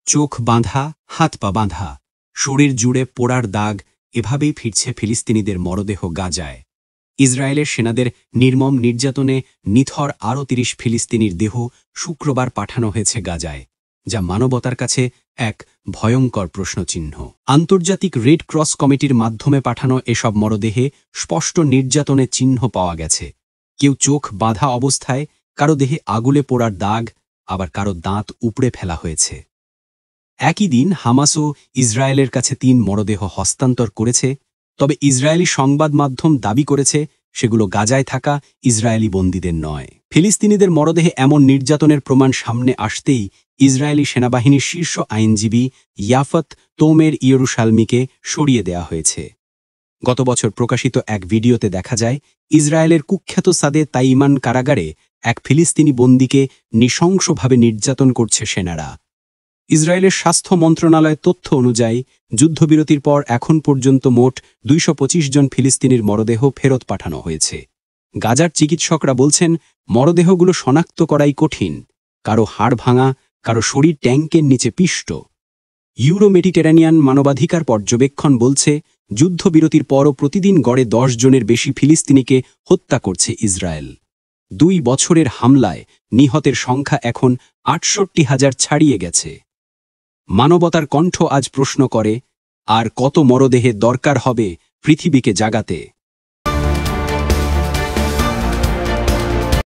চোখ বাঁধা, হাত পা বাঁধা, শরীর জুড়ে পোড়ার দাগ, এভাবেই ফিরছে ফিলিস্তিনিদের মরদেহ গাজায়। ইসরায়েলের সেনাদের নির্মম নির্যাতনে নিথর আরও ৩০ ফিলিস্তিনির দেহ শুক্রবার পাঠানো হয়েছে গাজায়, যা মানবতার কাছে এক ভয়ঙ্কর প্রশ্নচিহ্ন। আন্তর্জাতিক রেড ক্রস কমিটির মাধ্যমে পাঠানো এসব মরদেহে স্পষ্ট নির্যাতনের চিহ্ন পাওয়া গেছে। কেউ চোখ বাঁধা অবস্থায়, কারো দেহে আগুলে পোড়ার দাগ, আবার কারো দাঁত উপড়ে ফেলা হয়েছে। একই দিন হামাসও ইসরায়েলের কাছে ৩ মরদেহ হস্তান্তর করেছে, তবে ইসরায়েলি সংবাদ মাধ্যম দাবি করেছে সেগুলো গাজায় থাকা ইসরায়েলি বন্দীদের নয়। ফিলিস্তিনিদের মরদেহে এমন নির্যাতনের প্রমাণ সামনে আসতেই ইসরায়েলি সেনাবাহিনীর শীর্ষ আইনজীবী ইয়াফত তোমের ইয়েরুশালমিকে সরিয়ে দেয়া হয়েছে। গত বছর প্রকাশিত এক ভিডিওতে দেখা যায় ইসরায়েলের কুখ্যাত সাদে তাইমান কারাগারে এক ফিলিস্তিনি বন্দীকে নৃশংসভাবে নির্যাতন করছে সেনারা। ইসরায়েলের স্বাস্থ্য মন্ত্রণালয়ের তথ্য অনুযায়ী যুদ্ধবিরতির পর এখন পর্যন্ত মোট ২২৫ জন ফিলিস্তিনির মরদেহ ফেরত পাঠানো হয়েছে। গাজার চিকিৎসকরা বলছেন মরদেহগুলো শনাক্ত করাই কঠিন, কারো হাড় ভাঙা, কারো শরীর ট্যাঙ্কের নিচে পিষ্ট। ইউরো মেডিটেরানিয়ান মানবাধিকার পর্যবেক্ষণ বলছে যুদ্ধবিরতির পরও প্রতিদিন গড়ে ১০ জনের বেশি ফিলিস্তিনিকে হত্যা করছে ইসরায়েল। ২ বছরের হামলায় নিহতের সংখ্যা এখন ৬৮,০০০ ছাড়িয়ে গেছে। মানবতার কণ্ঠ আজ প্রশ্ন করে, আর কত মরদেহের দরকার হবে পৃথিবীকে জাগাতে?